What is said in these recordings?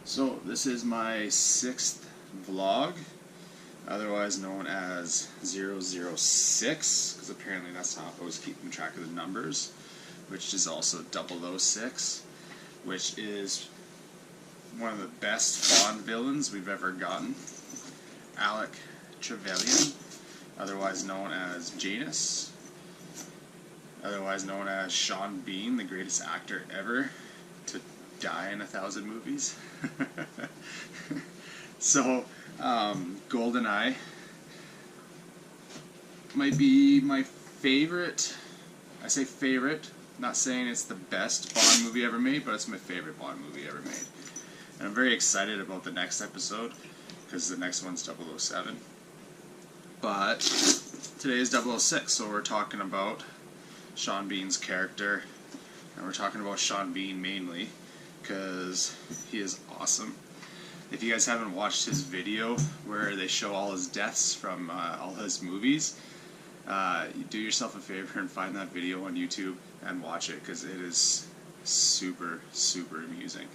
So this is my 6th vlog, otherwise known as 006, because apparently that's how I was keeping track of the numbers, which is also 006, which is one of the best Bond villains we've ever gotten. Alec Trevelyan, otherwise known as Janus, otherwise known as Sean Bean, the greatest actor ever to die in 1,000 movies. So, Goldeneye might be my favorite. I say favorite, not saying it's the best Bond movie ever made, but it's my favorite Bond movie ever made. And I'm very excited about the next episode, because the next one's 007. But today is 006, so we're talking about Sean Bean's character, and we're talking about Sean Bean mainly, because he is awesome. If you guys haven't watched his video where they show all his deaths from all his movies, do yourself a favor and find that video on YouTube and watch it, because it is super, super amusing.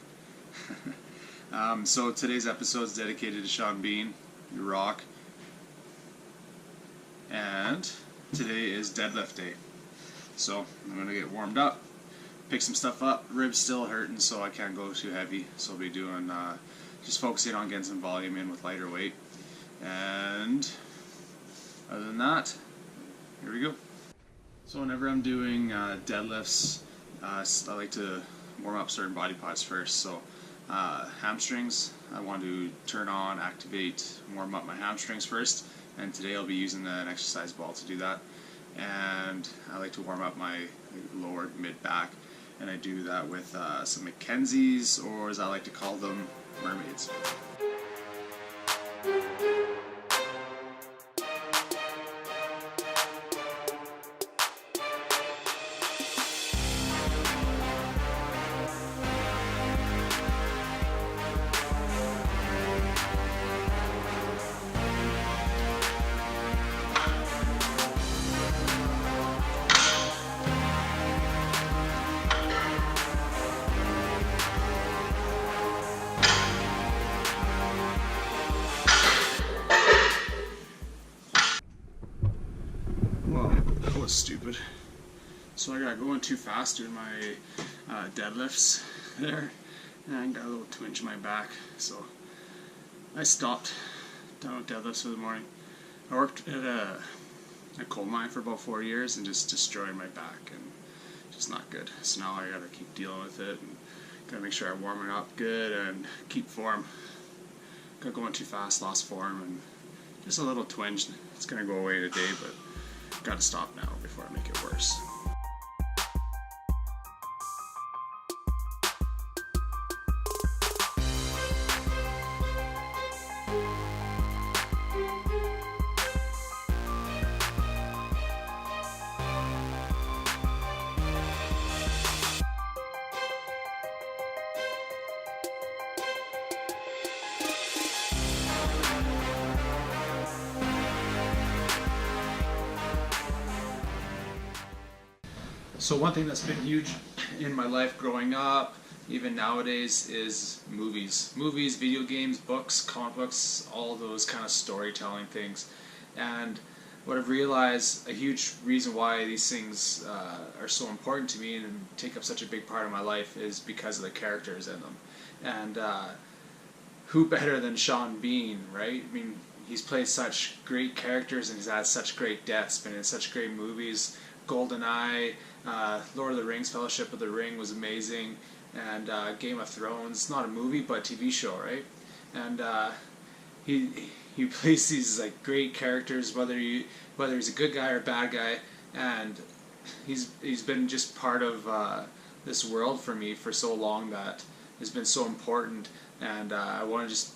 So today's episode is dedicated to Sean Bean. You rock. And today is deadlift day. So I'm going to get warmed up, pick some stuff up. Ribs still hurting, so I can't go too heavy. So I'll be doing, just focusing on getting some volume in with lighter weight. And other than that, here we go. So whenever I'm doing deadlifts, I like to warm up certain body parts first. So hamstrings, I want to turn on, activate, warm up my hamstrings first. And today I'll be using an exercise ball to do that. And I like to warm up my lower mid-back, and I do that with some Mackenzie's, or as I like to call them, mermaids. Well, that was stupid. So I got going too fast doing my deadlifts there, and I got a little twinge in my back, so I stopped down with deadlifts for the morning. I worked at a coal mine for about 4 years and just destroyed my back, and just not good. So now I gotta keep dealing with it, and gotta make sure I warm it up good and keep form. Got going too fast, lost form, and just a little twinge. It's gonna go away today, but gotta stop now before I make it worse. So one thing that's been huge in my life growing up, even nowadays, is movies. Movies, video games, books, comic books, all those kind of storytelling things. And what I've realized, a huge reason why these things are so important to me and take up such a big part of my life, is because of the characters in them. And who better than Sean Bean, right? I mean, he's played such great characters and he's had such great deaths, been in such great movies. Goldeneye, Lord of the Rings, Fellowship of the Ring was amazing, and Game of Thrones, not a movie but a TV show, right? And he plays these like great characters, whether he's a good guy or a bad guy, and he's been just part of this world for me for so long that has been so important, and I want to just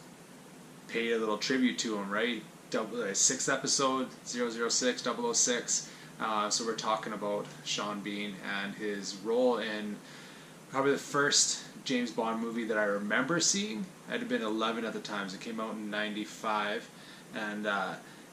pay a little tribute to him, right? 6th episode, 006, 006. So we're talking about Sean Bean and his role in probably the first James Bond movie that I remember seeing. I'd have been 11 at the time, so it came out in '95, and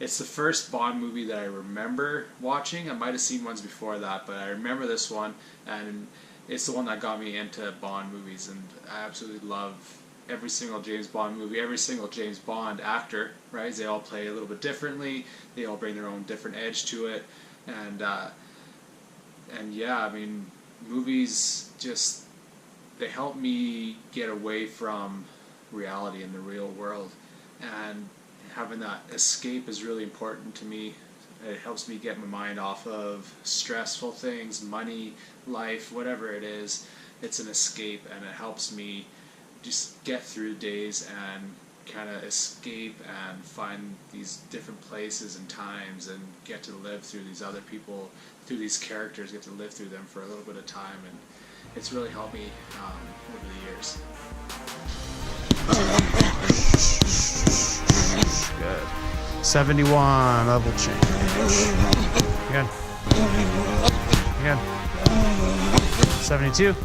it's the first Bond movie that I remember watching. I might have seen ones before that, but I remember this one, and it's the one that got me into Bond movies, and I absolutely love every single James Bond movie, every single James Bond actor, right? They all play a little bit differently. They all bring their own different edge to it, and yeah, I mean, movies just, they help me get away from reality in the real world, and having that escape is really important to me. It helps me get my mind off of stressful things, money, life, whatever it is. It's an escape, and it helps me just get through days and kind of escape and find these different places and times and get to live through these other people, through these characters, get to live through them for a little bit of time, and it's really helped me over the years. Good. 71, level change. Again. Again. 72.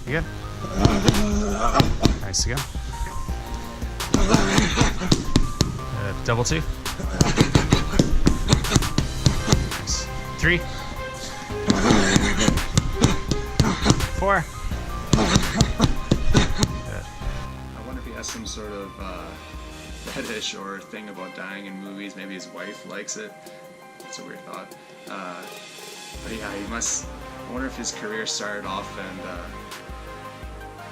Again. Nice, again. Double 2. Nice. 3. 4. I wonder if he has some sort of fetish or thing about dying in movies. Maybe his wife likes it. That's a weird thought. But yeah, he must. I wonder if his career started off and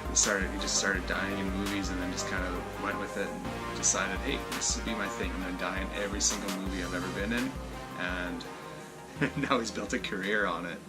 he just started dying in movies, and then just kind of went with it and decided, hey, this would be my thing. I'm gonna die in every single movie I've ever been in, and now he's built a career on it.